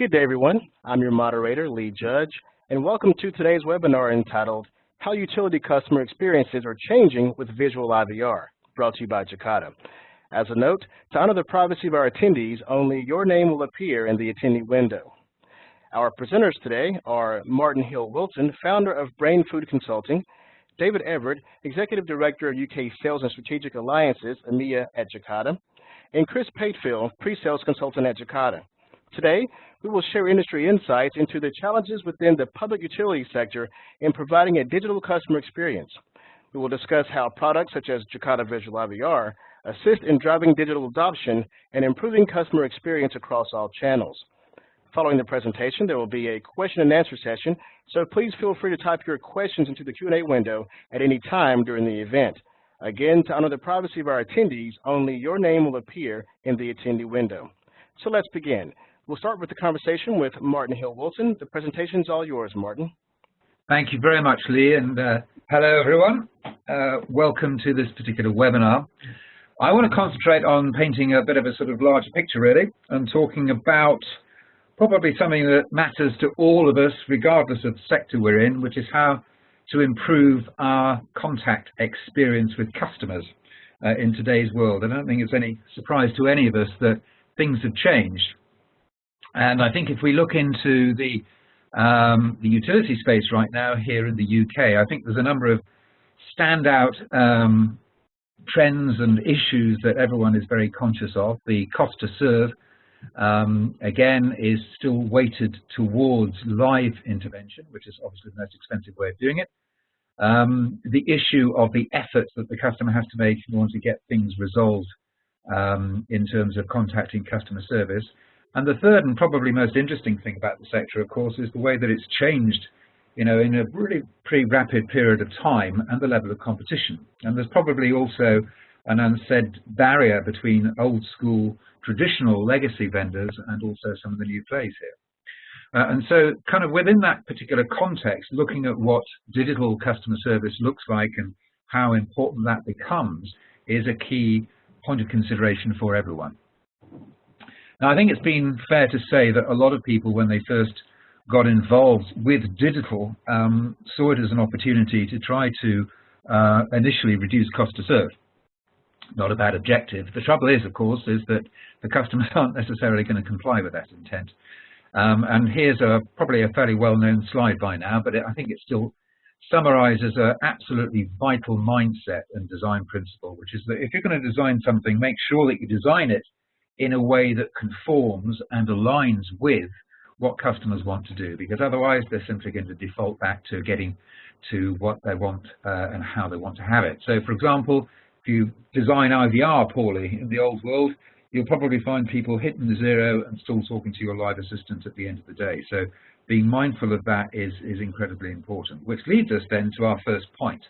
Good day, everyone. I'm your moderator, Lee Judge, and welcome to today's webinar entitled How Utility Customer Experiences Are Changing with Visual IVR, brought to you by Jacada. As a note, to honor the privacy of our attendees, only your name will appear in the attendee window. Our presenters today are Martin Hill-Wilson, founder of Brainfood Consulting, David Everett, Executive Director of UK Sales and Strategic Alliances, EMEA at Jacada, and Chris Patefield, Pre-Sales Consultant at Jacada. Today, we will share industry insights into the challenges within the public utility sector in providing a digital customer experience. We will discuss how products such as Jacada Visual IVR assist in driving digital adoption and improving customer experience across all channels. Following the presentation, there will be a question and answer session, so please feel free to type your questions into the Q&A window at any time during the event. Again, to honor the privacy of our attendees, only your name will appear in the attendee window. So let's begin. We'll start with the conversation with Martin Hill-Wilson. The presentation's all yours, Martin. Thank you very much, Lee, and hello, everyone. Welcome to this particular webinar. I want to concentrate on painting a bit of a sort of larger picture, really, and talking about probably something that matters to all of us, regardless of the sector we're in, which is how to improve our contact experience with customers in today's world. I don't think it's any surprise to any of us that things have changed. And I think if we look into the utility space right now here in the UK, I think there's a number of standout trends and issues that everyone is very conscious of. The cost to serve, again, is still weighted towards live intervention, which is obviously the most expensive way of doing it. The issue of the efforts that the customer has to make in order to get things resolved in terms of contacting customer service. And the third and probably most interesting thing about the sector, of course, is the way that it's changed, in a really pretty rapid period of time, and the level of competition. And there's probably also an unsaid barrier between old school, traditional legacy vendors and also some of the new plays here. And so kind of within that particular context, looking at what digital customer service looks like and how important that becomes is a key point of consideration for everyone. Now, I think it's been fair to say that a lot of people, when they first got involved with digital, saw it as an opportunity to try to initially reduce cost to serve. Not a bad objective. The trouble is, of course, is that the customers aren't necessarily going to comply with that intent. And here's probably a fairly well-known slide by now, but I think it still summarizes an absolutely vital mindset and design principle, which is that if you're going to design something, make sure that you design it in a way that conforms and aligns with what customers want to do, because otherwise they're simply going to default back to getting to what they want and how they want to have it. So, for example, if you design IVR poorly in the old world, you'll probably find people hitting the zero and still talking to your live assistant at the end of the day. So being mindful of that is incredibly important, which leads us then to our first point.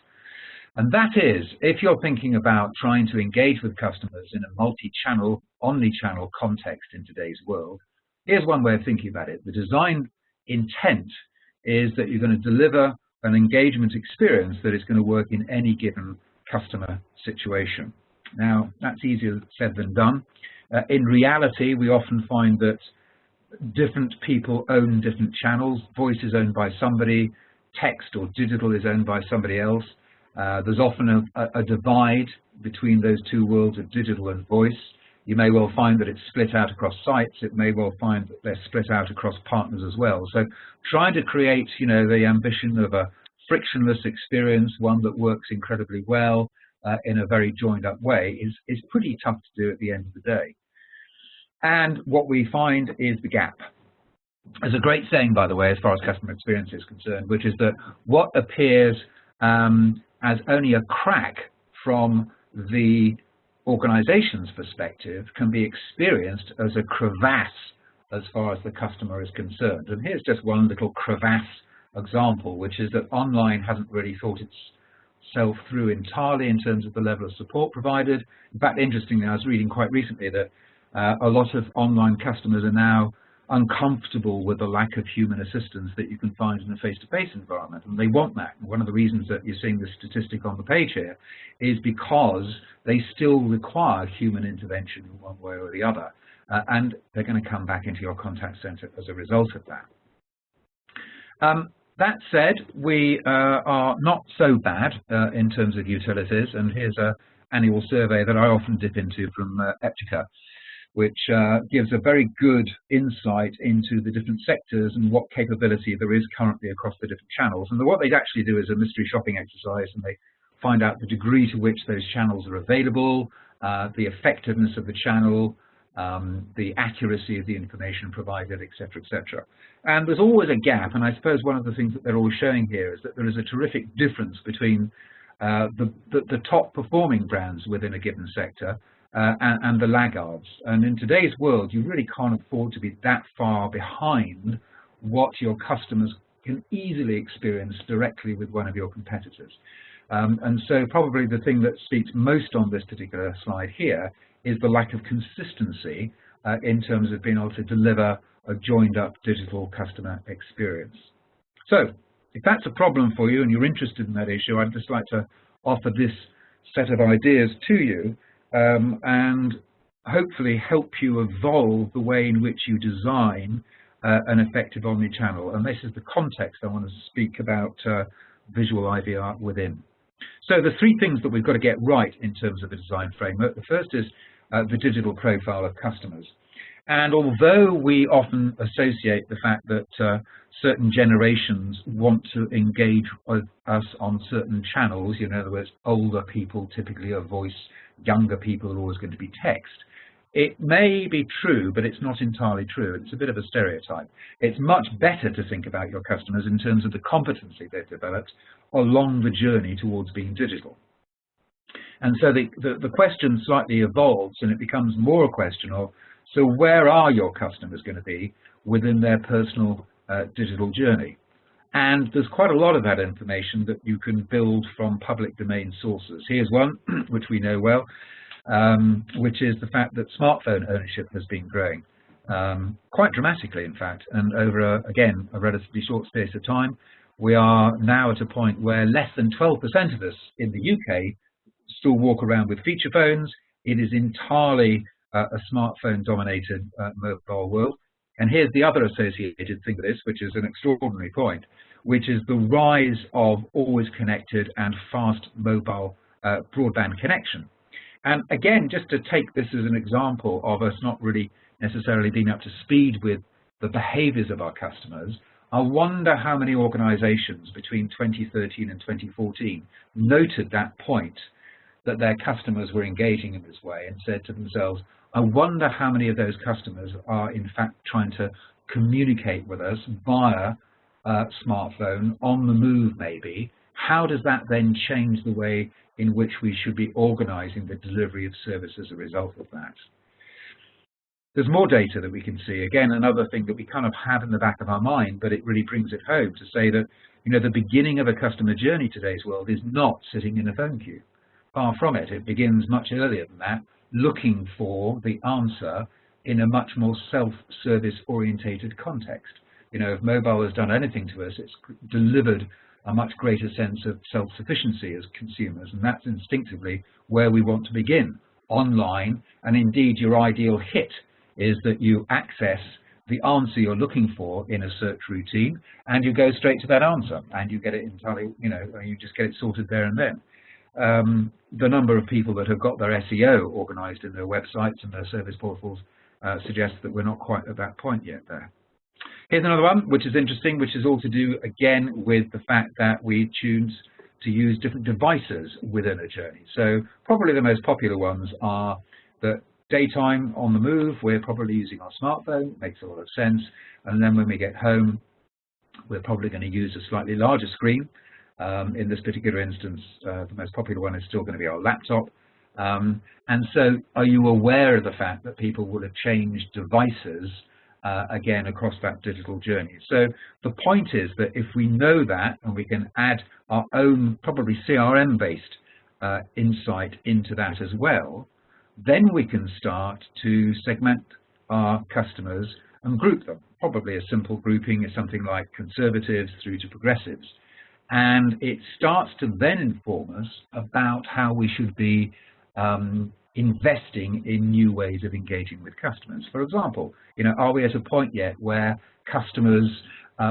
And that is, if you're thinking about trying to engage with customers in a multi-channel, omni-channel context in today's world, here's one way of thinking about it. The design intent is that you're going to deliver an engagement experience that is going to work in any given customer situation. Now, that's easier said than done. In reality, we often find that different people own different channels. Voice is owned by somebody, text or digital is owned by somebody else. There's often a divide between those two worlds of digital and voice. You may well find that it's split out across sites. It may well find that they're split out across partners as well. So trying to create, the ambition of a frictionless experience, one that works incredibly well in a very joined up way is pretty tough to do at the end of the day. And what we find is the gap. There's a great saying, by the way, as far as customer experience is concerned, which is that what appears as only a crack from the organization's perspective can be experienced as a crevasse as far as the customer is concerned. And here's just one little crevasse example, which is that online hasn't really thought itself through entirely in terms of the level of support provided. In fact, interestingly, I was reading quite recently that a lot of online customers are now uncomfortable with the lack of human assistance that you can find in a face-to-face environment, and they want that. And one of the reasons that you're seeing this statistic on the page here is because they still require human intervention in one way or the other. and they're going to come back into your contact center as a result of that. That said, we are not so bad in terms of utilities, and here's an annual survey that I often dip into from Jacada, which gives a very good insight into the different sectors and what capability there is currently across the different channels. And what they actually do is a mystery shopping exercise, and they find out the degree to which those channels are available, the effectiveness of the channel, the accuracy of the information provided, etc., etc. And there's always a gap, and I suppose one of the things that they're always showing here is that there is a terrific difference between the top performing brands within a given sector and the laggards. And in today's world, you really can't afford to be that far behind what your customers can easily experience directly with one of your competitors. And so probably the thing that speaks most on this particular slide here is the lack of consistency in terms of being able to deliver a joined up digital customer experience. So if that's a problem for you and you're interested in that issue, I'd just like to offer this set of ideas to you and hopefully help you evolve the way in which you design an effective omni-channel. And this is the context I want to speak about Visual IVR within. So the three things that we've got to get right in terms of a design framework. The first is the digital profile of customers. And although we often associate the fact that certain generations want to engage with us on certain channels, in other words, older people typically are voice, younger people are always going to be text, it may be true, but it's not entirely true. It's a bit of a stereotype. It's much better to think about your customers in terms of the competency they've developed along the journey towards being digital. And so the question slightly evolves, and it becomes more a question of, so where are your customers going to be within their personal digital journey? And there's quite a lot of that information that you can build from public domain sources. Here's one, which we know well, which is the fact that smartphone ownership has been growing quite dramatically, in fact. And over, again, a relatively short space of time, we are now at a point where less than 12% of us in the UK still walk around with feature phones. It is entirely a smartphone-dominated mobile world. And here's the other associated thing with this, which is an extraordinary point, which is the rise of always connected and fast mobile broadband connection. And again, just to take this as an example of us not really necessarily being up to speed with the behaviors of our customers, I wonder how many organizations between 2013 and 2014 noted that point, that their customers were engaging in this way, and said to themselves, I wonder how many of those customers are in fact trying to communicate with us via smartphone, on the move maybe. How does that then change the way in which we should be organizing the delivery of service as a result of that? There's more data that we can see. Again, another thing that we kind of have in the back of our mind, but it really brings it home to say that, you know, the beginning of a customer journey in today's world is not sitting in a phone queue. Far from it. It begins much earlier than that, looking for the answer in a much more self-service orientated context. You know, if mobile has done anything to us, it's delivered a much greater sense of self-sufficiency as consumers, and that's instinctively where we want to begin, online. And indeed, your ideal hit is that you access the answer you're looking for in a search routine, and you go straight to that answer, and you get it entirely, you know, you just get it sorted there and then. The number of people that have got their SEO organized in their websites and their service portals suggests that we're not quite at that point yet there. Here's another one, which is interesting, which is all to do, again, with the fact that we choose to use different devices within a journey. So probably the most popular ones are the daytime on the move. We're probably using our smartphone, makes a lot of sense. And then when we get home, we're probably going to use a slightly larger screen. In this particular instance, the most popular one is still going to be our laptop. And so are you aware of the fact that people will have changed devices, again, across that digital journey? So the point is that if we know that, and we can add our own probably CRM-based insight into that as well, then we can start to segment our customers and group them. Probably a simple grouping is something like conservatives through to progressives. And it starts to then inform us about how we should be investing in new ways of engaging with customers. For example, are we at a point yet where customers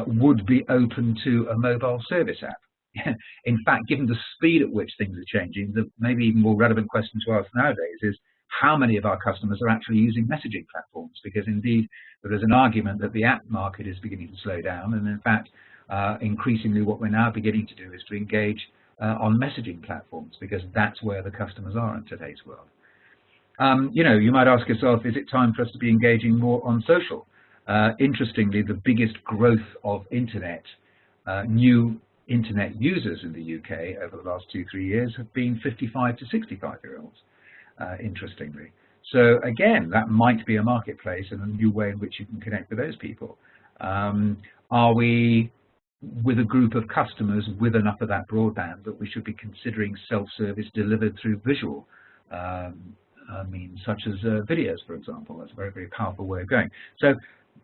would be open to a mobile service app? In fact, given the speed at which things are changing, the maybe even more relevant question to ask nowadays is how many of our customers are actually using messaging platforms? Because indeed, there is an argument that the app market is beginning to slow down, and in fact, increasingly what we're now beginning to do is to engage on messaging platforms, because that's where the customers are in today's world. You might ask yourself, is it time for us to be engaging more on social? Interestingly, the biggest growth of new internet users in the UK over the last 2-3 years have been 55 to 65-year-olds, interestingly. So again, that might be a marketplace and a new way in which you can connect with those people. Are we with a group of customers with enough of that broadband that we should be considering self-service delivered through visual means, such as videos, for example? That's a very, very powerful way of going. So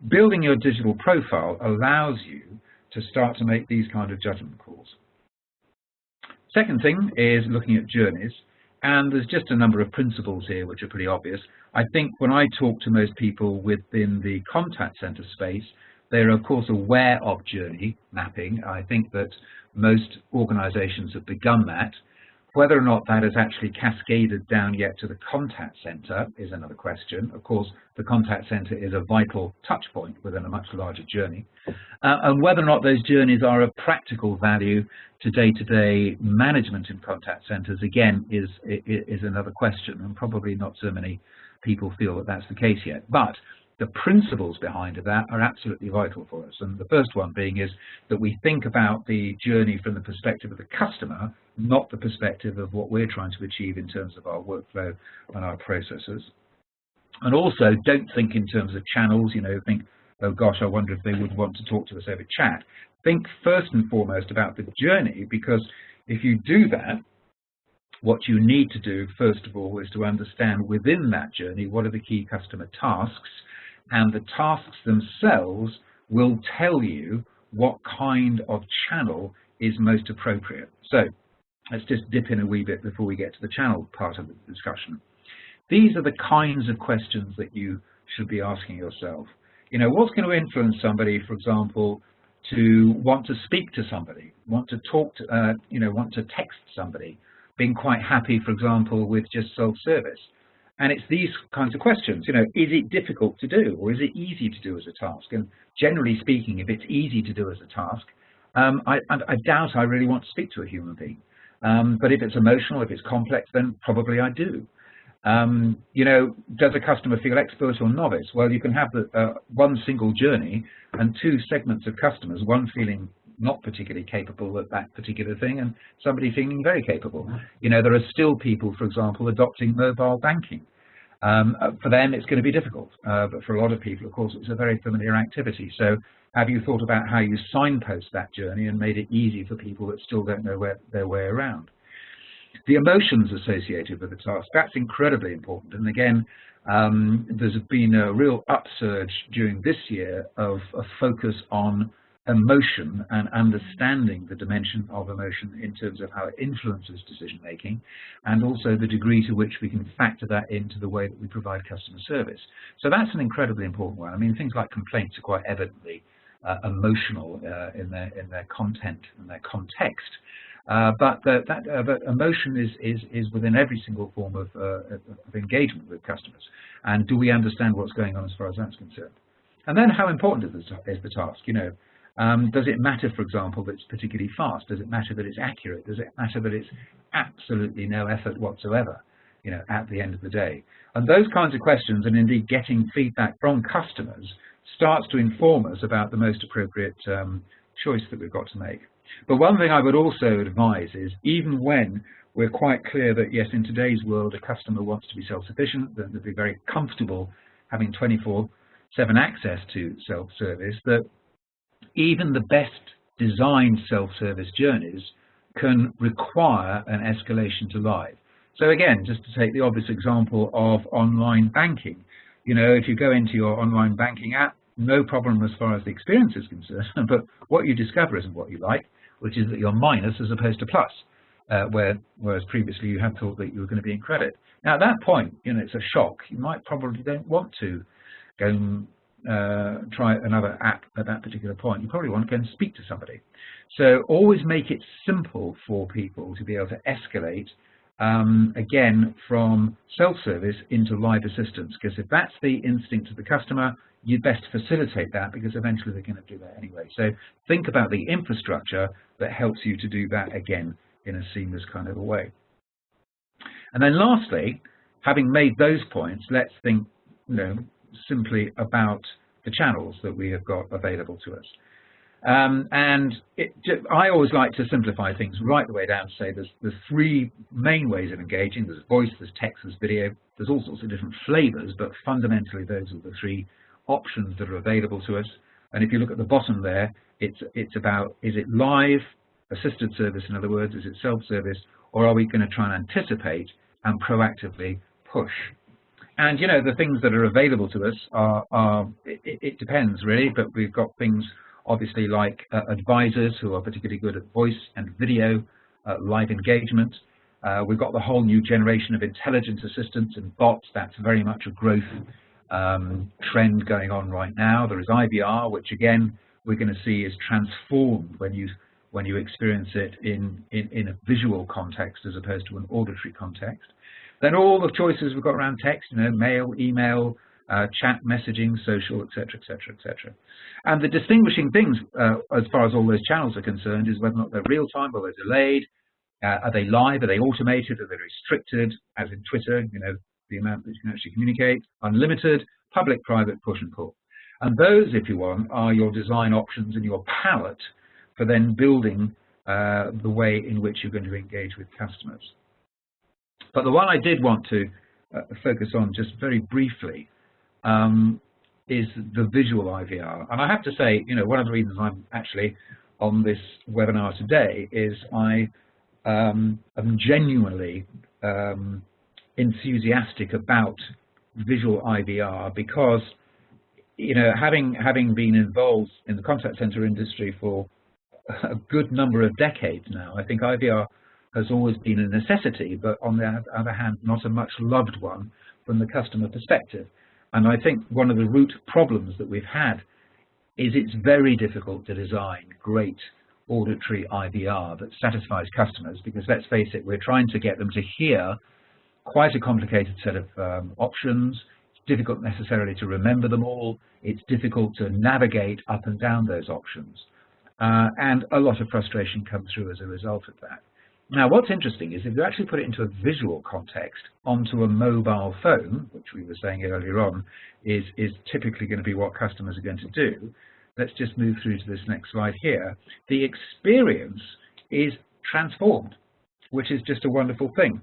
building your digital profile allows you to start to make these kind of judgment calls. Second thing is looking at journeys, and there's just a number of principles here which are pretty obvious. I think when I talk to most people within the contact center space, they're of course aware of journey mapping. I think that most organizations have begun that. Whether or not that has actually cascaded down yet to the contact center is another question. Of course, the contact center is a vital touch point within a much larger journey. And whether or not those journeys are of practical value to day-to-day management in contact centers, again, is another question, and probably not so many people feel that that's the case yet. But the principles behind that are absolutely vital for us. And the first one being is that we think about the journey from the perspective of the customer, not the perspective of what we're trying to achieve in terms of our workflow and our processes. And also don't think in terms of channels, think, oh gosh, I wonder if they would want to talk to us over chat. Think first and foremost about the journey, because if you do that, what you need to do, first of all, is to understand within that journey what are the key customer tasks, and the tasks themselves will tell you what kind of channel is most appropriate. So let's just dip in a wee bit before we get to the channel part of the discussion. These are the kinds of questions that you should be asking yourself. What's going to influence somebody, for example, to want to speak to somebody, want to talk to, want to text somebody, being quite happy, for example, with just self-service? And it's these kinds of questions, is it difficult to do, or is it easy to do as a task? And generally speaking, if it's easy to do as a task, I doubt I really want to speak to a human being. But if it's emotional, if it's complex, then probably I do. Does a customer feel expert or novice? Well, you can have one single journey and two segments of customers, one feeling not particularly capable at that particular thing and somebody feeling very capable. There are still people, for example, adopting mobile banking. For them, it's going to be difficult, but for a lot of people, of course, it's a very familiar activity. So have you thought about how you signpost that journey and made it easy for people that still don't know their way around? The emotions associated with the task, that's incredibly important. And again, there's been a real upsurge during this year of a focus on emotion and understanding the dimension of emotion in terms of how it influences decision making, and also the degree to which we can factor that into the way that we provide customer service. So that's an incredibly important one. I mean, things like complaints are quite evidently emotional in their content and their context, but emotion is within every single form of engagement with customers. And do we understand what's going on as far as that's concerned? And then how important is the task? Does it matter, for example, that it's particularly fast? Does it matter that it's accurate? Does it matter that it's absolutely no effort whatsoever, at the end of the day? And those kinds of questions, and indeed getting feedback from customers, starts to inform us about the most appropriate choice that we've got to make. But one thing I would also advise is, even when we're quite clear that, yes, in today's world, a customer wants to be self-sufficient, that they'll be very comfortable having 24/7 access to self-service, that even the best designed self-service journeys can require an escalation to live. So again, just to take the obvious example of online banking, if you go into your online banking app, no problem as far as the experience is concerned, but what you discover isn't what you like, which is that you're minus as opposed to plus. whereas previously you had thought that you were going to be in credit. Now at that point, it's a shock. You might probably don't want to go and try another app at that particular point. You probably want to go and speak to somebody. So always make it simple for people to be able to escalate, again, from self-service into live assistance, because if that's the instinct of the customer, you best facilitate that, because eventually they're going to do that anyway. So think about the infrastructure that helps you to do that, again, in a seamless kind of a way. And then lastly, having made those points, let's think simply about the channels that we have got available to us. I always like to simplify things right the way down to say there's three main ways of engaging. There's voice, there's text, there's video. There's all sorts of different flavors, but fundamentally those are the three options that are available to us. And if you look at the bottom there, it's about, is it live, assisted service, in other words, is it self-service, or are we going to try and anticipate and proactively push? And the things that are available to us it depends really, but we've got things obviously like advisors who are particularly good at voice and video, live engagement. We've got the whole new generation of intelligence assistants and bots. That's very much a growth trend going on right now. There is IVR, which again we're going to see is transformed when you experience it in a visual context as opposed to an auditory context. Then all the choices we've got around text, mail, email, chat, messaging, social, etc., etc., etc. And the distinguishing things as far as all those channels are concerned is whether or not they're real-time or they're delayed. Are they live? Are they automated? Are they restricted, as in Twitter, the amount that you can actually communicate? Unlimited, public, private, push and pull. And those, if you want, are your design options and your palette for then building the way in which you're going to engage with customers. But the one I did want to focus on just very briefly is the visual IVR. And I have to say, one of the reasons I'm actually on this webinar today is I am genuinely enthusiastic about visual IVR because, having been involved in the contact center industry for a good number of decades now, I think IVR has always been a necessity, but on the other hand, not a much loved one from the customer perspective. And I think one of the root problems that we've had is it's very difficult to design great auditory IVR that satisfies customers, because let's face it, we're trying to get them to hear quite a complicated set of options. It's difficult necessarily to remember them all. It's difficult to navigate up and down those options. And a lot of frustration comes through as a result of that. Now, what's interesting is if you actually put it into a visual context onto a mobile phone, which we were saying earlier on, is typically going to be what customers are going to do. Let's just move through to this next slide here. The experience is transformed, which is just a wonderful thing.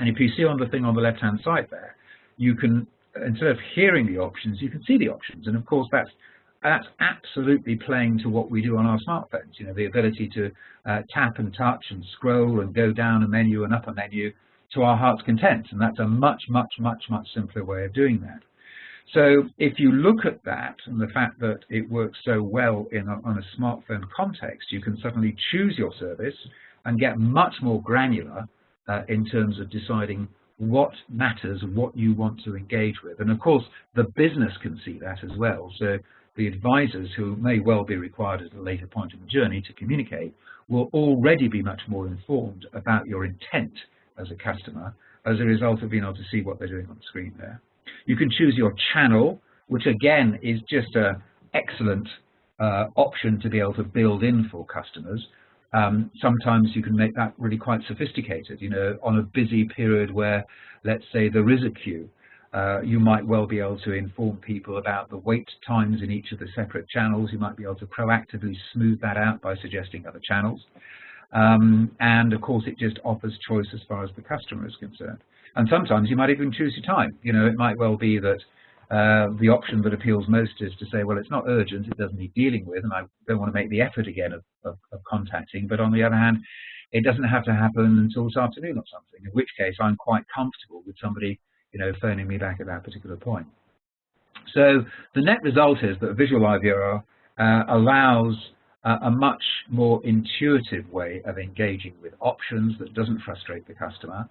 And if you see on the thing on the left-hand side there, you can, instead of hearing the options, you can see the options. And of course, that's absolutely playing to what we do on our smartphones, the ability to tap and touch and scroll and go down a menu and up a menu to our heart's content. And that's a much, much, much, much simpler way of doing that. So if you look at that and the fact that it works so well on a smartphone context, you can suddenly choose your service and get much more granular in terms of deciding what matters, what you want to engage with. And of course, the business can see that as well. So the advisors, who may well be required at a later point in the journey to communicate, will already be much more informed about your intent as a customer as a result of being able to see what they're doing on the screen there. You can choose your channel, which again is just an excellent option to be able to build in for customers. Sometimes you can make that really quite sophisticated, on a busy period where, let's say, there is a queue. You might well be able to inform people about the wait times in each of the separate channels. You might be able to proactively smooth that out by suggesting other channels. And of course, it just offers choice as far as the customer is concerned. And sometimes you might even choose your time. It might well be that the option that appeals most is to say, well, it's not urgent, it doesn't need dealing with, and I don't want to make the effort again of contacting. But on the other hand, it doesn't have to happen until this afternoon or something, in which case I'm quite comfortable with somebody phoning me back at that particular point. So the net result is that visual IVR allows a much more intuitive way of engaging with options that doesn't frustrate the customer.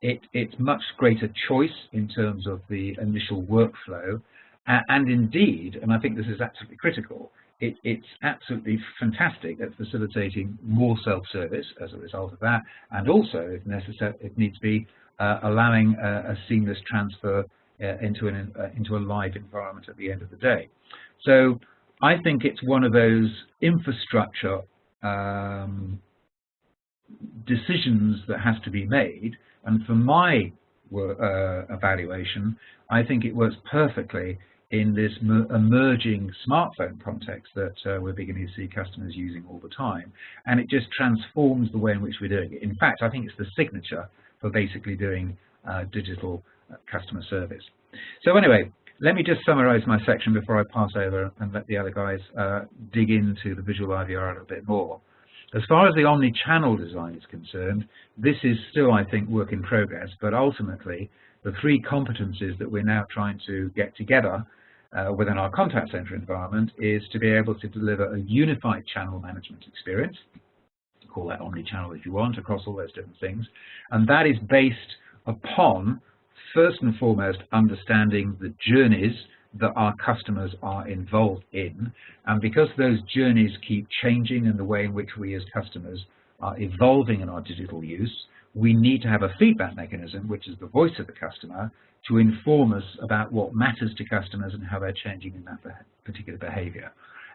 It's much greater choice in terms of the initial workflow, and indeed, and I think this is absolutely critical, it's absolutely fantastic at facilitating more self-service as a result of that, and also, if necessary, if needs be, allowing a seamless transfer into a live environment at the end of the day. So I think it's one of those infrastructure decisions that has to be made, and for my evaluation, I think it works perfectly in this emerging smartphone context that we're beginning to see customers using all the time, and it just transforms the way in which we're doing it. In fact, I think it's the signature for basically doing digital customer service. So anyway, let me just summarize my section before I pass over and let the other guys dig into the Visual IVR a little bit more. As far as the omni-channel design is concerned, this is still, I think, work in progress, but ultimately the three competencies that we're now trying to get together within our contact center environment is to be able to deliver a unified channel management experience, call that omni-channel if you want, across all those different things, and that is based upon, first and foremost, understanding the journeys that our customers are involved in, and because those journeys keep changing and the way in which we as customers are evolving in our digital use, we need to have a feedback mechanism, which is the voice of the customer, to inform us about what matters to customers and how they're changing in that particular behavior.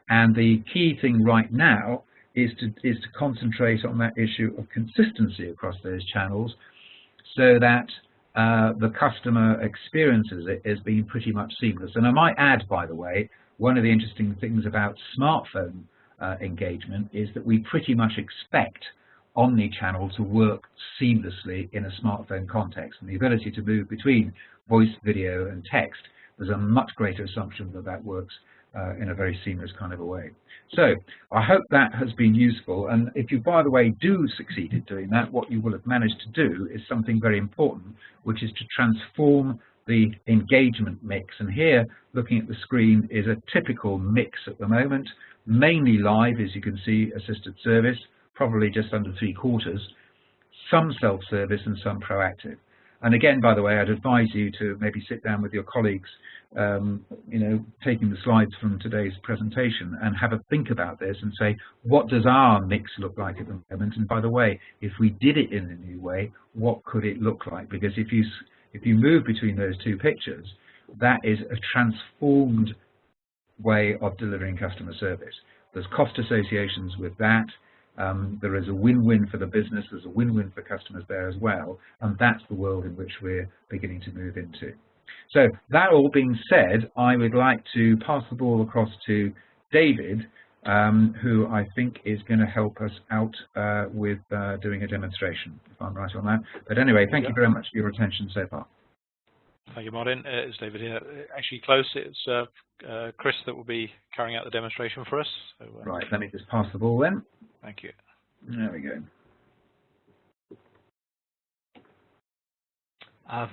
And the key thing right now is to concentrate on that issue of consistency across those channels, so that the customer experiences it as being pretty much seamless. And I might add, by the way, one of the interesting things about smartphone engagement is that we pretty much expect omni-channel to work seamlessly in a smartphone context, and the ability to move between voice, video, and text, there's a much greater assumption that that works in a very seamless kind of a way. So I hope that has been useful, and if you, by the way, do succeed in doing that, what you will have managed to do is something very important, which is to transform the engagement mix. And here, looking at the screen, is a typical mix at the moment, mainly live, as you can see, assisted service, probably just under 3/4, some self-service and some proactive. And again, by the way, I'd advise you to maybe sit down with your colleagues, you know, taking the slides from today's presentation, and have a think about this and say, what does our mix look like at the moment? And by the way, if we did it in a new way, what could it look like? Because if you move between those two pictures, that is a transformed way of delivering customer service. There's cost associations with that. There is a win-win for the business, there's a win-win for customers there as well, and that's the world in which we're beginning to move into. So that all being said, I would like to pass the ball across to David, who I think is going to help us out with doing a demonstration, if I'm right on that. But anyway, thank you very much for your attention so far. Thank you, Martin. It's David here. Actually close, it's Chris that will be carrying out the demonstration for us. So, right, let me just pass the ball then. Thank you. There we go.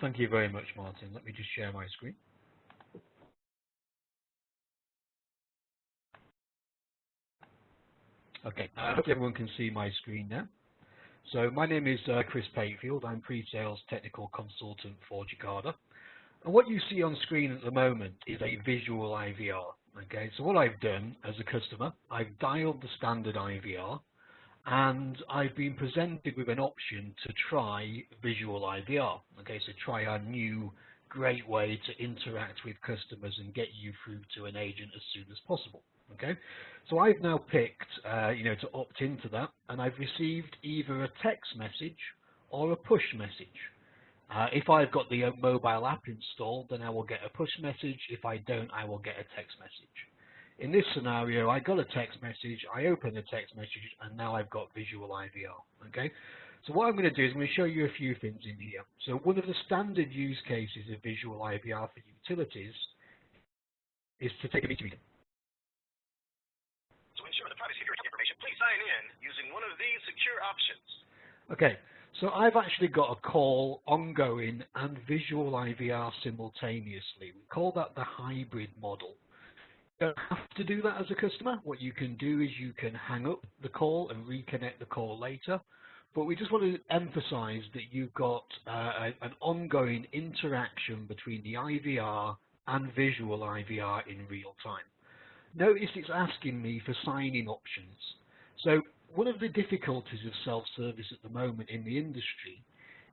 Thank you very much, Martin. Let me just share my screen. Okay, I hope everyone can see my screen now. So my name is Chris Payfield. I'm pre-sales technical consultant for Jacada. And what you see on screen at the moment is a Visual IVR. Okay, so what I've done as a customer, I've dialed the standard IVR, and I've been presented with an option to try Visual IVR. Okay, so try our new great way to interact with customers and get you through to an agent as soon as possible. Okay, so I've now picked, you know, to opt into that, and I've received either a text message or a push message. If I've got the mobile app installed, then I will get a push message. If I don't, I will get a text message. In this scenario, I got a text message, I open the text message, and now I've got Visual IVR. Okay, so what I'm going to do is I'm going to show you a few things in here. So one of the standard use cases of Visual IVR for utilities is to take a meeting. To ensure the privacy of your information, please sign in using one of these secure options. Okay, so I've actually got a call ongoing and Visual IVR simultaneously. We call that the hybrid model. You don't have to do that as a customer, what you can do is you can hang up the call and reconnect the call later. But we just want to emphasize that you've got an ongoing interaction between the IVR and Visual IVR in real time. Notice it's asking me for sign-in options. So one of the difficulties of self-service at the moment in the industry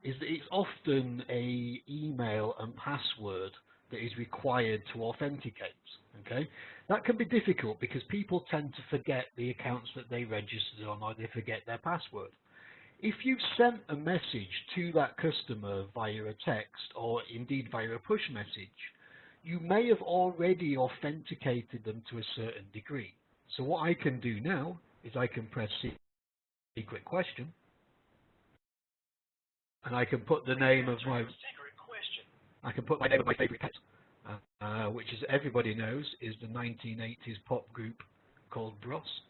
is that it's often an email and password that is required to authenticate. Okay, that can be difficult because people tend to forget the accounts that they registered on, or they forget their password. If you've sent a message to that customer via a text or indeed via a push message, you may have already authenticated them to a certain degree. So what I can do now is I can press secret question, and I can put the name of my favorite pet, which, as everybody knows, is the 1980s pop group called Bros.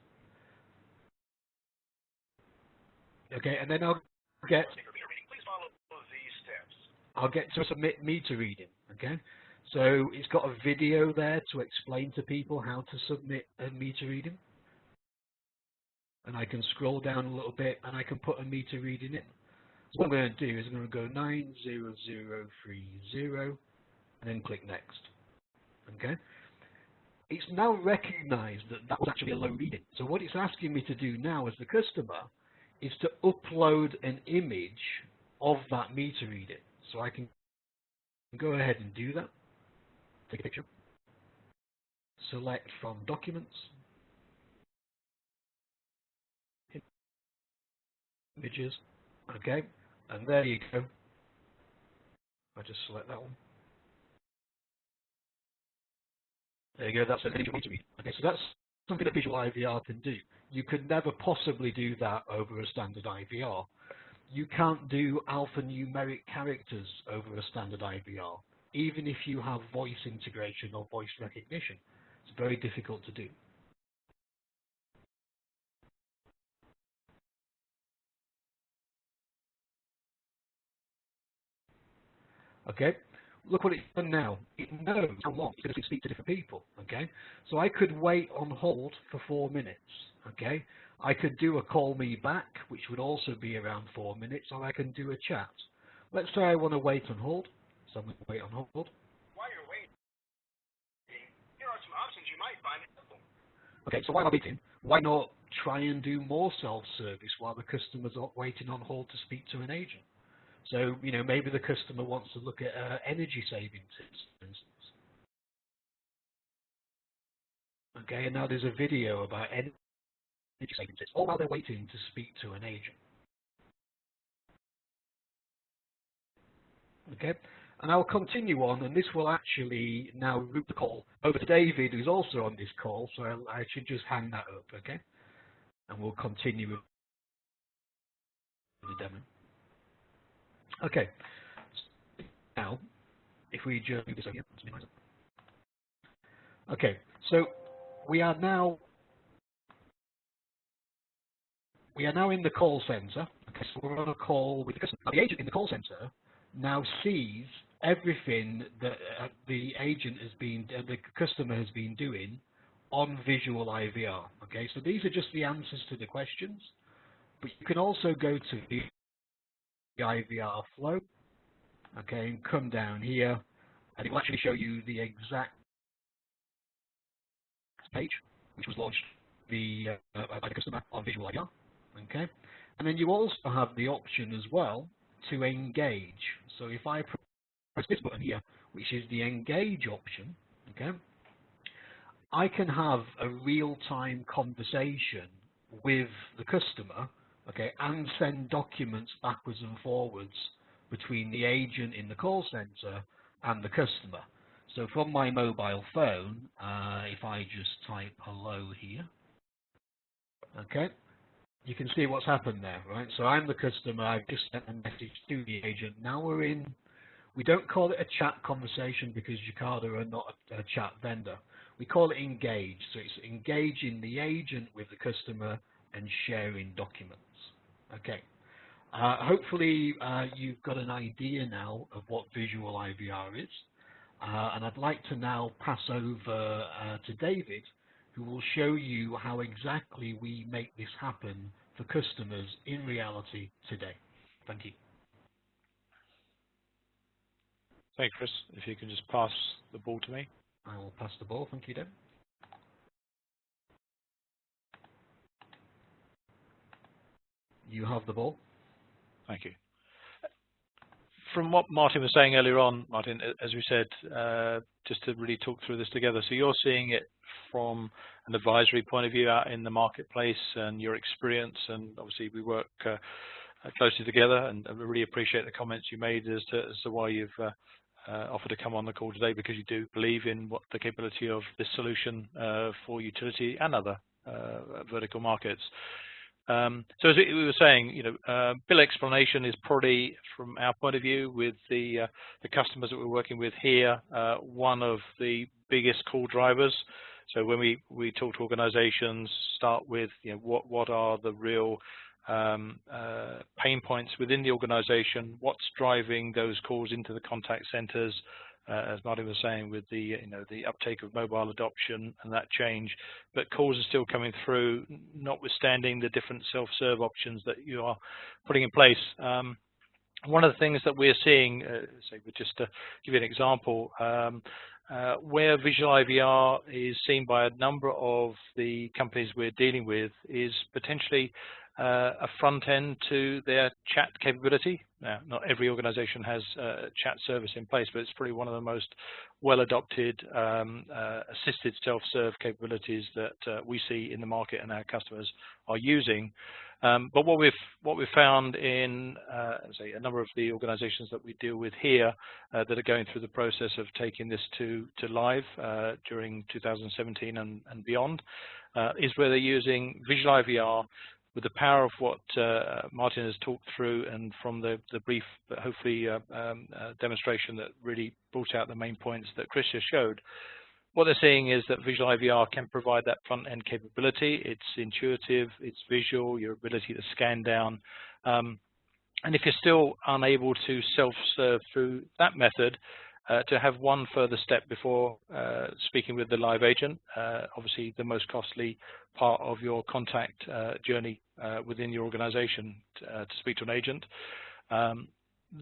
Okay, and then I'll get to submit meter reading. Okay, so it's got a video there to explain to people how to submit a meter reading, and I can scroll down a little bit and I can put a meter reading in. So what I'm going to do is I'm going to go 90030 and then click next. Okay, it's now recognized that that was actually a low reading. So what it's asking me to do now as the customer is to upload an image of that meter reading. So I can go ahead and do that. Take a picture. Select from documents. Images. Okay, and there you go. I just select that one. There you go, that's an image meter reading. Okay, so that's something that Visual IVR can do. You could never possibly do that over a standard IVR. You can't do alphanumeric characters over a standard IVR, even if you have voice integration or voice recognition. It's very difficult to do. Okay, look what it's done now. It knows how long it's going to speak to different people. Okay, so I could wait on hold for 4 minutes. Okay, I could do a call me back, which would also be around 4 minutes, or I can do a chat. Let's say I want to wait on hold, so I'm going to wait on hold. While you're waiting, here are some options you might find helpful. Okay, so while I'm waiting, why not try and do more self-service while the customer's waiting on hold to speak to an agent? So, you know, maybe the customer wants to look at energy saving tips, for instance. Okay, and now there's a video about energy saving tips, all while they're waiting to speak to an agent. Okay, and I'll continue on, and this will actually now route the call over to David, who's also on this call, so I should just hang that up, okay? And we'll continue with the demo. Okay, now, if we just do this over here, let's minimize it. Okay, so we are now in the call center. Okay, so we're on a call with the customer. Now, the agent in the call center now sees everything that the agent has been, the customer has been doing on Visual IVR. Okay, so these are just the answers to the questions, but you can also go to the IVR flow, okay, and come down here, and it will actually show you the exact page, which was launched by the customer on Visual IVR, okay, and then you also have the option as well to engage. So if I press this button here, which is the engage option, okay, I can have a real-time conversation with the customer, okay, and send documents backwards and forwards between the agent in the call center and the customer. So from my mobile phone, if I just type hello here, okay, you can see what's happened there, right? So I'm the customer, I've just sent a message to the agent. Now we don't call it a chat conversation because Jacada are not a chat vendor. We call it engage. So it's engaging the agent with the customer and sharing documents. Okay. Hopefully you've got an idea now of what Visual IVR is. And I'd like to now pass over to David, who will show you how exactly we make this happen for customers in reality today. Thank you. Thanks, Chris. If you can just pass the ball to me. I will pass the ball. Thank you, Deb. You have the ball. Thank you. From what Martin was saying earlier on, Martin, as we said, just to really talk through this together, so you're seeing it from an advisory point of view out in the marketplace and your experience, and obviously we work closely together, and I really appreciate the comments you made as to why you've offered to come on the call today, because you do believe in what the capability of this solution for utility and other vertical markets. So as we were saying, bill explanation is probably, from our point of view, with the customers that we're working with here, one of the biggest call drivers. So when we talk to organizations, start with what are the real pain points within the organization, what's driving those calls into the contact centers, as Martin was saying, with the uptake of mobile adoption and that change, but calls are still coming through, notwithstanding the different self-serve options that you are putting in place. One of the things that we're seeing, just to give you an example, where Visual IVR is seen by a number of the companies we're dealing with, is potentially a front end to their chat capability. Now, not every organization has a chat service in place, but it's probably one of the most well-adopted assisted self-serve capabilities that we see in the market and our customers are using. But what we've found in say a number of the organizations that we deal with here that are going through the process of taking this to live during 2017 and beyond is where they're using Visual IVR with the power of what Martin has talked through, and from the brief, but hopefully demonstration that really brought out the main points that Chris just showed. What they're seeing is that Visual IVR can provide that front-end capability. It's intuitive, it's visual, your ability to scan down. And if you're still unable to self-serve through that method, to have one further step before speaking with the live agent, obviously the most costly part of your contact journey within your organization to speak to an agent.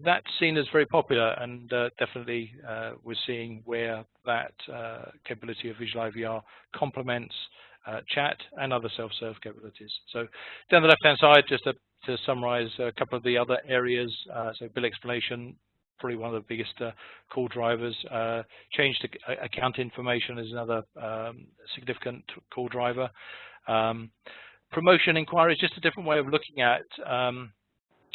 That's seen as very popular, and definitely we're seeing where that capability of Visual IVR complements chat and other self-serve capabilities. So down the left-hand side, just to summarize a couple of the other areas, so bill explanation, probably one of the biggest call drivers. Change to account information is another significant call driver. Promotion inquiries, just a different way of looking at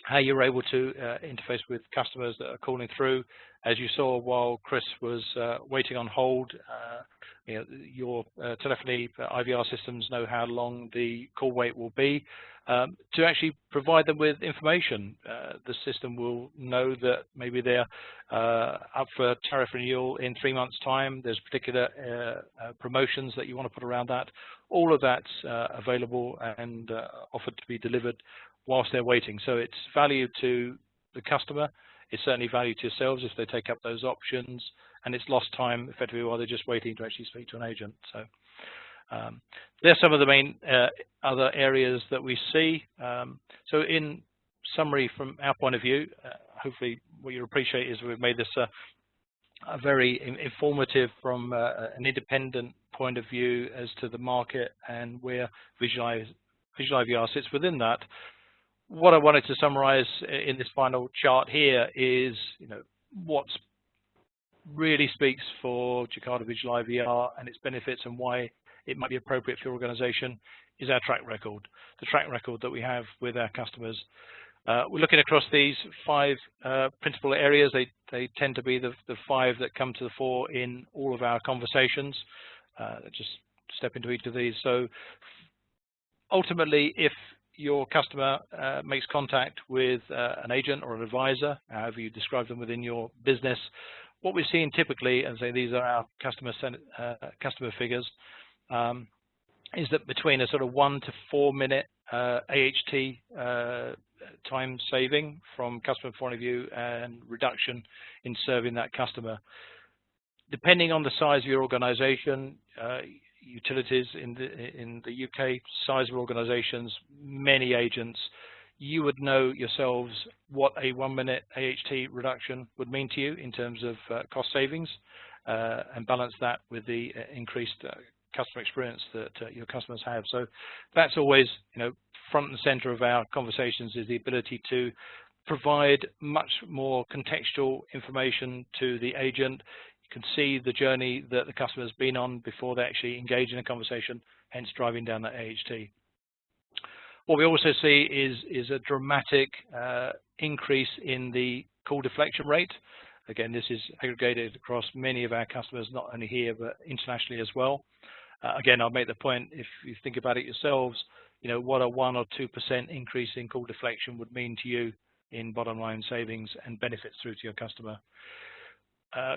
how you're able to interface with customers that are calling through. As you saw while Chris was waiting on hold, your telephony IVR systems know how long the call wait will be. To actually provide them with information, the system will know that maybe they're up for tariff renewal in 3 months' time. There's particular promotions that you want to put around that. All of that's available and offered to be delivered whilst they're waiting. So it's value to the customer. It's certainly value to yourselves if they take up those options, and it's lost time effectively while they're just waiting to actually speak to an agent. So there's some of the main other areas that we see. So in summary, from our point of view, hopefully what you appreciate is we've made this a very informative from an independent point of view as to the market and where Visual IVR sits within that. What I wanted to summarize in this final chart here is, what really speaks for Jacada Visual IVR and its benefits and why it might be appropriate for your organization is our track record, the track record that we have with our customers. We're looking across these 5 principal areas. They tend to be the 5 that come to the fore in all of our conversations. Just step into each of these. So ultimately, if your customer makes contact with an agent or an advisor, however you describe them within your business, what we're seeing typically, and say these are our customer figures, is that between a sort of 1 to 4 minute AHT time saving from customer point of view and reduction in serving that customer. Depending on the size of your organization, utilities in the UK, sizable organisations, many agents, you would know yourselves what a 1-minute AHT reduction would mean to you in terms of cost savings, and balance that with the increased customer experience that your customers have. So that's always, front and center of our conversations, is the ability to provide much more contextual information to the agent. You can see the journey that the customer's been on before they actually engage in a conversation, hence driving down that AHT. What we also see is a dramatic increase in the call deflection rate. Again, this is aggregated across many of our customers, not only here, but internationally as well. Again, I'll make the point, if you think about it yourselves, what a 1 or 2% increase in call deflection would mean to you in bottom line savings and benefits through to your customer.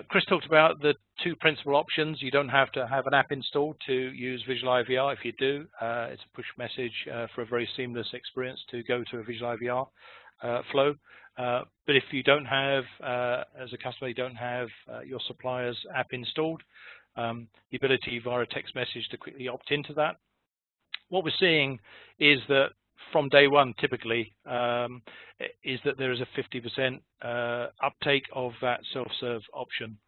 Chris talked about the 2 principal options. You don't have to have an app installed to use Visual IVR. If you do, it's a push message for a very seamless experience to go to a Visual IVR flow. But if you don't have, as a customer, you don't have your supplier's app installed, the ability via a text message to quickly opt into that. What we're seeing is that from day one, typically, is that there is a 50% uptake of that self-serve option.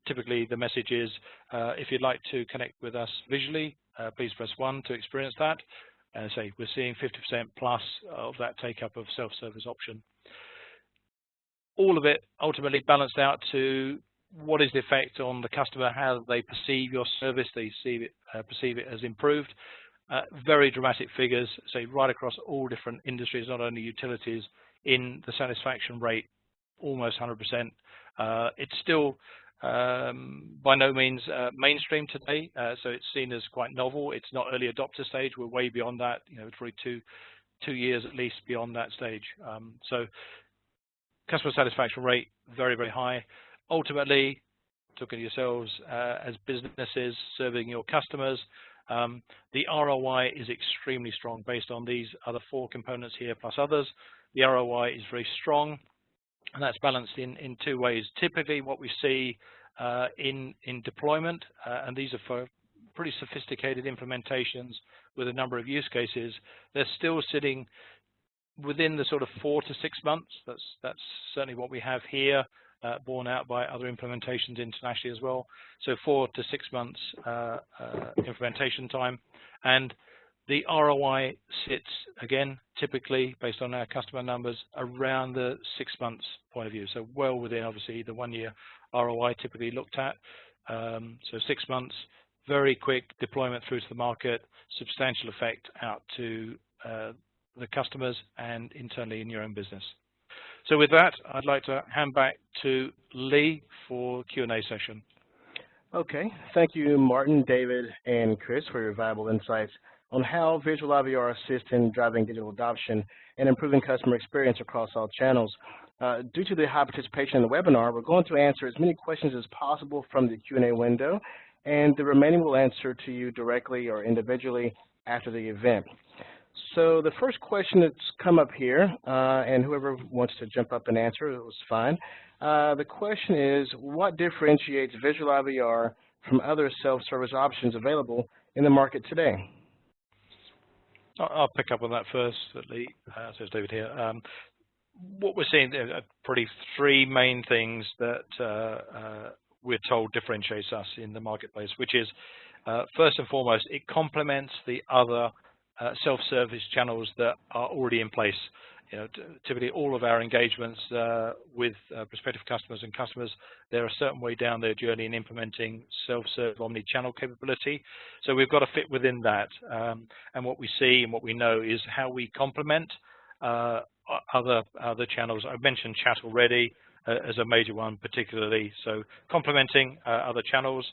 Typically the message is, if you'd like to connect with us visually, please press 1 to experience that. And say we're seeing 50% plus of that take-up of self-service option. All of it ultimately balanced out to what is the effect on the customer, how they perceive your service, they perceive it as improved. Very dramatic figures, say right across all different industries, not only utilities, in the satisfaction rate, almost 100%. It's still by no means mainstream today, so it's seen as quite novel. It's not early adopter stage. We're way beyond that. It's probably two years at least beyond that stage. So customer satisfaction rate very, very high. Ultimately, looking at yourselves as businesses serving your customers, the ROI is extremely strong based on these other 4 components here plus others. The ROI is very strong, and that's balanced in 2 ways. Typically what we see in deployment, and these are for pretty sophisticated implementations with a number of use cases, they're still sitting within the sort of 4 to 6 months. That's certainly what we have here, borne out by other implementations internationally as well. So 4 to 6 months implementation time, and the ROI sits, again, typically based on our customer numbers, around the 6 months point of view. So well within, obviously, the 1-year ROI typically looked at. So 6 months, very quick deployment through to the market, substantial effect out to the customers and internally in your own business. So with that, I'd like to hand back to Lee for Q&A session. Okay, thank you, Martin, David, and Chris, for your valuable insights on how Visual IVR assists in driving digital adoption and improving customer experience across all channels. Due to the high participation in the webinar, we're going to answer as many questions as possible from the Q&A window, and the remaining we'll answer to you directly or individually after the event. So the first question that's come up here, and whoever wants to jump up and answer, it was fine. The question is, what differentiates Visual IVR from other self-service options available in the market today? I'll pick up on that first, Lee. So it's David here. What we're seeing are probably 3 main things that we're told differentiates us in the marketplace, which is, first and foremost, it complements the other self-service channels that are already in place. Typically all of our engagements with prospective customers and customers, they're a certain way down their journey in implementing self-serve omni-channel capability. So we've got to fit within that. And what we see and what we know is how we complement other channels. I've mentioned chat already as a major one particularly. So complementing other channels.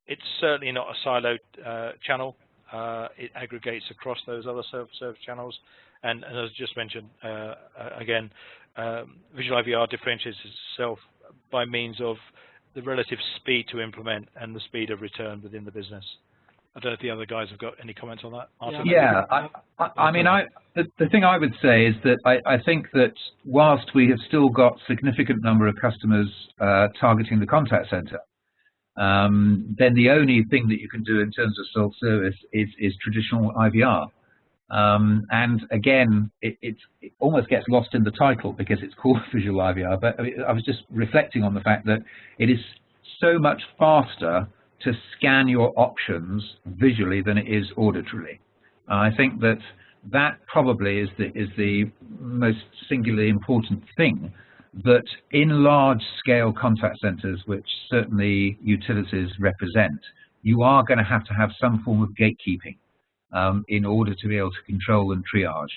It's certainly not a siloed channel. It aggregates across those other self-serve channels. And as I just mentioned, again, Visual IVR differentiates itself by means of the relative speed to implement and the speed of return within the business. I don't know if the other guys have got any comments on that. Martin? Yeah, I mean, the thing I would say is that I think that whilst we have still got significant number of customers targeting the contact center, then the only thing that you can do in terms of self-service is traditional IVR. And again, it almost gets lost in the title because it's called Visual IVR, but I was just reflecting on the fact that it is so much faster to scan your options visually than it is auditorily. I think that probably is the most singularly important thing, that in large-scale contact centers, which certainly utilities represent, you are going to have some form of gatekeeping in order to be able to control and triage.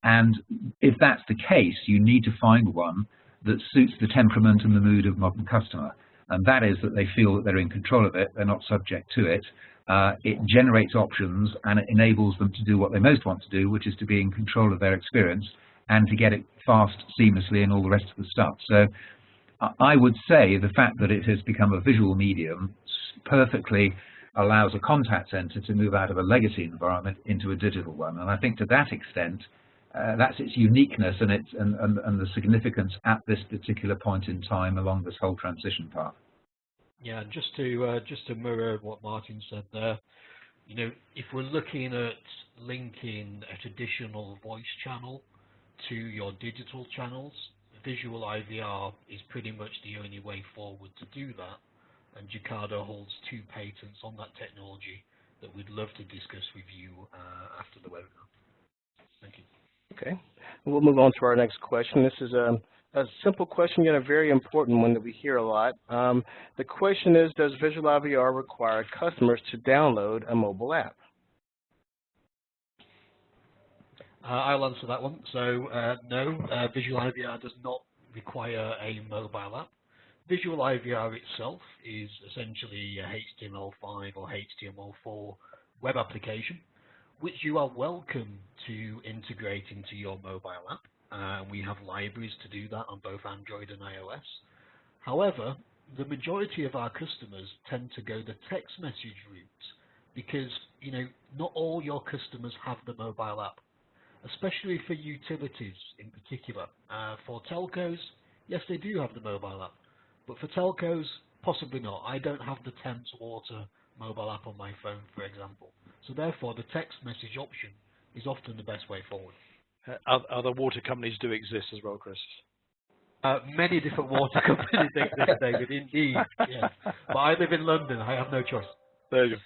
And if that's the case, you need to find one that suits the temperament and the mood of modern customer. And that is that they feel that they're in control of it, they're not subject to it. It generates options and it enables them to do what they most want to do, which is to be in control of their experience and to get it fast, seamlessly, and all the rest of the stuff. So I would say the fact that it has become a visual medium perfectly allows a contact center to move out of a legacy environment into a digital one. And I think to that extent, that's its uniqueness and the significance at this particular point in time along this whole transition path. Yeah, and just to mirror what Martin said there, you know, if we're looking at linking a traditional voice channel to your digital channels, Visual IVR is pretty much the only way forward to do that. And Jacada holds 2 patents on that technology that we'd love to discuss with you after the webinar. Thank you. Okay, we'll move on to our next question. This is a simple question, yet a very important one that we hear a lot. The question is, does Visual IVR require customers to download a mobile app? I'll answer that one. So no, Visual IVR does not require a mobile app. Visual IVR itself is essentially a HTML5 or HTML4 web application, which you are welcome to integrate into your mobile app. We have libraries to do that on both Android and iOS. However, the majority of our customers tend to go the text message route because, you know, not all your customers have the mobile app, especially for utilities in particular. For telcos, yes, they do have the mobile app, but for telcos, possibly not. I don't have the Thames Water mobile app on my phone, for example. So therefore, the text message option is often the best way forward. Other water companies do exist as well, Chris. Many different water companies exist, David, indeed. Yes. But I live in London. I have no choice. There you go.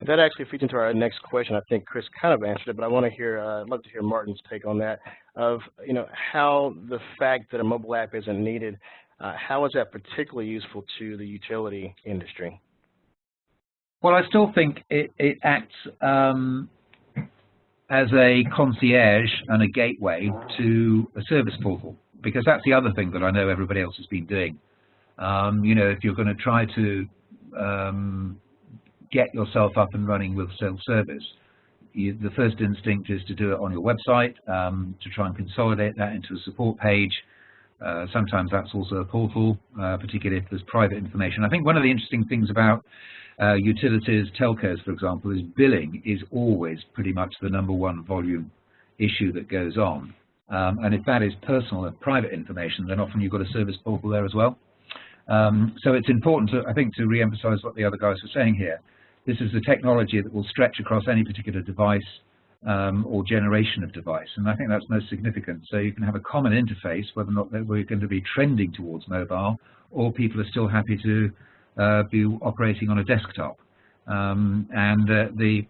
That actually feeds into our next question. I think Chris kind of answered it, but I want to hear, I'd love to hear Martin's take on that, of, you know, how the fact that a mobile app isn't needed, how is that particularly useful to the utility industry? Well, I still think it acts as a concierge and a gateway to a service portal, because that's the other thing that I know everybody else has been doing. You know, if you're going to try to get yourself up and running with self-service, the first instinct is to do it on your website, to try and consolidate that into a support page. Sometimes that's also a portal, particularly if there's private information. I think one of the interesting things about utilities, telcos, for example, is billing is always pretty much the #1 volume issue that goes on. And if that is personal and private information, then often you've got a service portal there as well. So it's important, I think, to re-emphasize what the other guys were saying here. This is a technology that will stretch across any particular device or generation of device, and I think that's most significant. So you can have a common interface, whether or not we're going to be trending towards mobile, or people are still happy to be operating on a desktop. The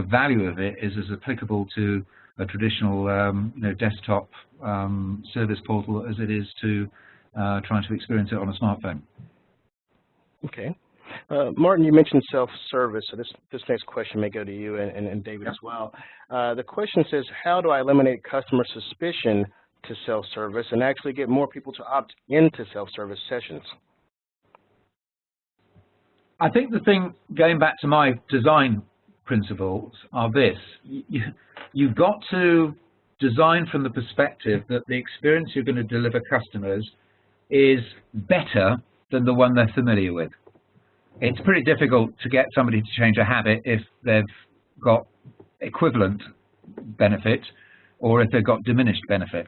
value of it is as applicable to a traditional desktop service portal as it is to trying to experience it on a smartphone. Okay. Martin, you mentioned self-service, so this next question may go to you and David as well. The question says, how do I eliminate customer suspicion to self-service and actually get more people to opt into self-service sessions? I think the thing, going back to my design principles, are this. You've got to design from the perspective that the experience you're going to deliver customers is better than the one they're familiar with. It's pretty difficult to get somebody to change a habit if they've got equivalent benefit or if they've got diminished benefit.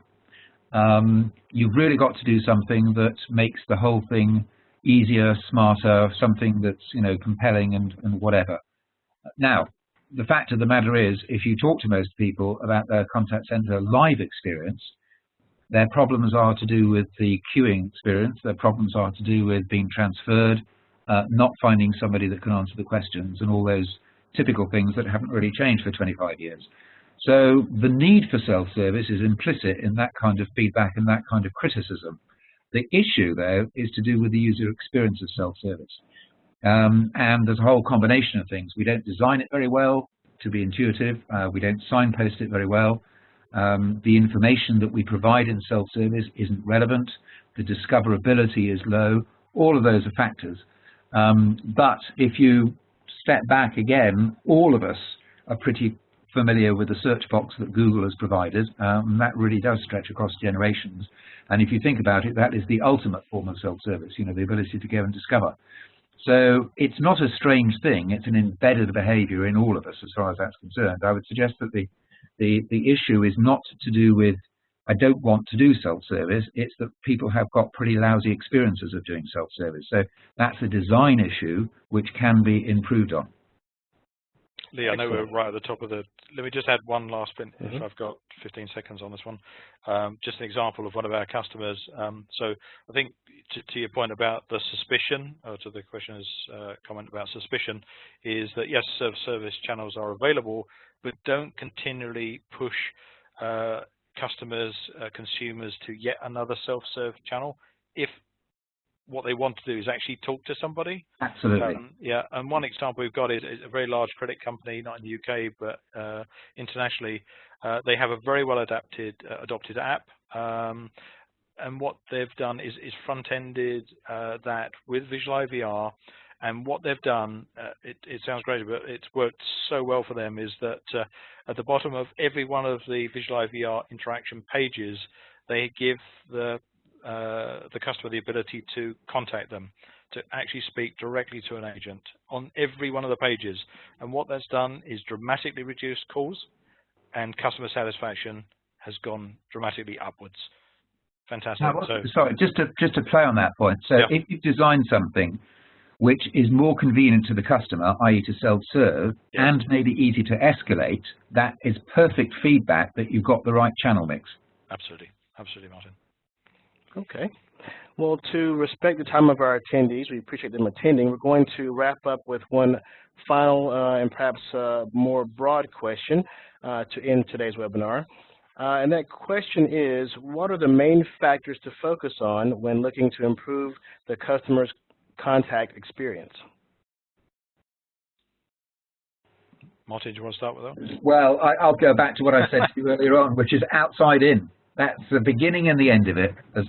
You've really got to do something that makes the whole thing easier, smarter, something that's, you know, compelling and whatever. Now, the fact of the matter is, if you talk to most people about their contact center live experience, their problems are to do with the queuing experience, their problems are to do with being transferred, not finding somebody that can answer the questions, and all those typical things that haven't really changed for 25 years. So the need for self-service is implicit in that kind of feedback and that kind of criticism. The issue, though, is to do with the user experience of self-service. And there's a whole combination of things. We don't design it very well to be intuitive. We don't signpost it very well. The information that we provide in self-service isn't relevant. The discoverability is low. All of those are factors. But if you step back again, all of us are pretty familiar with the search box that Google has provided. That really does stretch across generations. And if you think about it, that is the ultimate form of self-service, you know, the ability to go and discover. So it's not a strange thing. It's an embedded behavior in all of us as far as that's concerned. I would suggest that the issue is not to do with, I don't want to do self-service. It's that people have got pretty lousy experiences of doing self-service. So that's a design issue which can be improved on. Lee, I know we're right at the top of the. Let me just add one last bit, if I've got 15 seconds on this one. Just an example of one of our customers. So I think to your point about the suspicion, or to the questioner's comment about suspicion, is that yes, self-service channels are available, but don't continually push customers, consumers to yet another self-serve channel if what they want to do is actually talk to somebody. Absolutely. Yeah, and one example we've got is a very large credit company, not in the UK, but internationally. They have a very well adopted app. And what they've done is front-ended that with Visual IVR. And what they've done, it sounds great, but it's worked so well for them, is that at the bottom of every one of the Visual IVR interaction pages, they give the customer the ability to contact them, to actually speak directly to an agent on every one of the pages. And what that's done is dramatically reduced calls, and customer satisfaction has gone dramatically upwards. Fantastic. Now, sorry, just to play on that point. So if you design something which is more convenient to the customer, i.e. to self-serve, and maybe easy to escalate, that is perfect feedback that you've got the right channel mix. Absolutely. Absolutely, Martin. Okay. Well, to respect the time of our attendees, we appreciate them attending. We're going to wrap up with one final and perhaps more broad question to end today's webinar. And that question is, what are the main factors to focus on when looking to improve the customer's contact experience? Martin, do you want to start with that? Well, I'll go back to what I said to you earlier on, which is outside in. That's the beginning and the end of it, as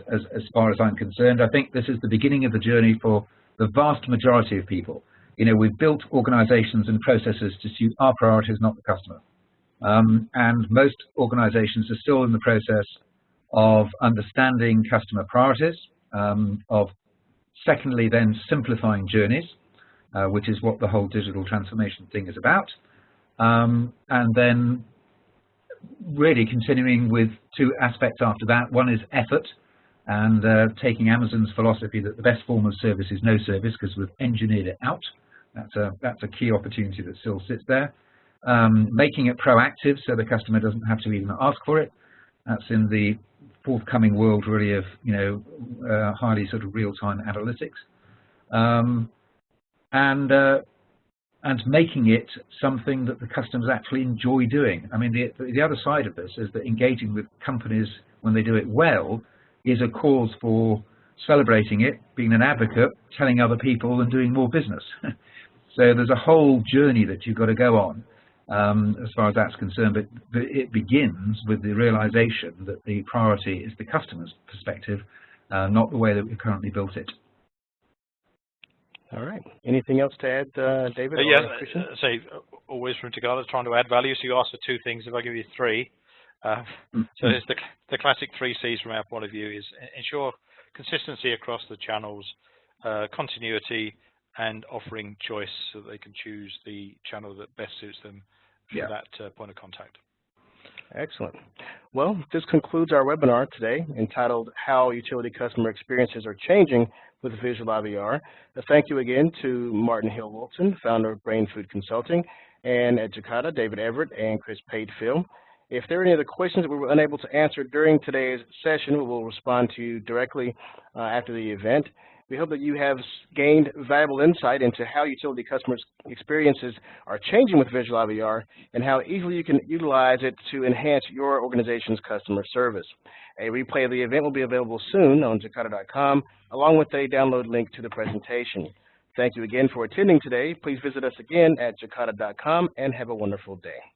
far as I'm concerned. I think this is the beginning of the journey for the vast majority of people. You know, we've built organizations and processes to suit our priorities, not the customer. And most organizations are still in the process of understanding customer priorities, of secondly then simplifying journeys, which is what the whole digital transformation thing is about, and then really continuing with two aspects after that. One is effort, and taking Amazon's philosophy that the best form of service is no service, because we've engineered it out. That's a key opportunity that still sits there. Making it proactive so the customer doesn't have to even ask for it. That's in the forthcoming world really of, you know, highly sort of real-time analytics. And making it something that the customers actually enjoy doing. I mean, the other side of this is that engaging with companies when they do it well is a cause for celebrating it, being an advocate, telling other people, and doing more business. So there's a whole journey that you've got to go on as far as that's concerned, but it begins with the realization that the priority is the customer's perspective, not the way that we've currently built it. All right. Anything else to add, David? Say always from Jacada, trying to add value. So you asked for two things. If I give you three, so it's the classic 3 C's from our point of view: is ensure consistency across the channels, continuity, and offering choice, so that they can choose the channel that best suits them for that point of contact. Excellent. Well, this concludes our webinar today, entitled "How Utility Customer Experiences Are Changing with with Visual IVR. Thank you again to Martin Hill-Wilson, founder of Brainfood Consulting, and at Jacada, David Everett and Chris Patefield. If there are any other questions that we were unable to answer during today's session, we will respond to you directly after the event. We hope that you have gained valuable insight into how utility customers' experiences are changing with Visual IVR and how easily you can utilize it to enhance your organization's customer service. A replay of the event will be available soon on Jacada.com, along with a download link to the presentation. Thank you again for attending today. Please visit us again at Jacada.com and have a wonderful day.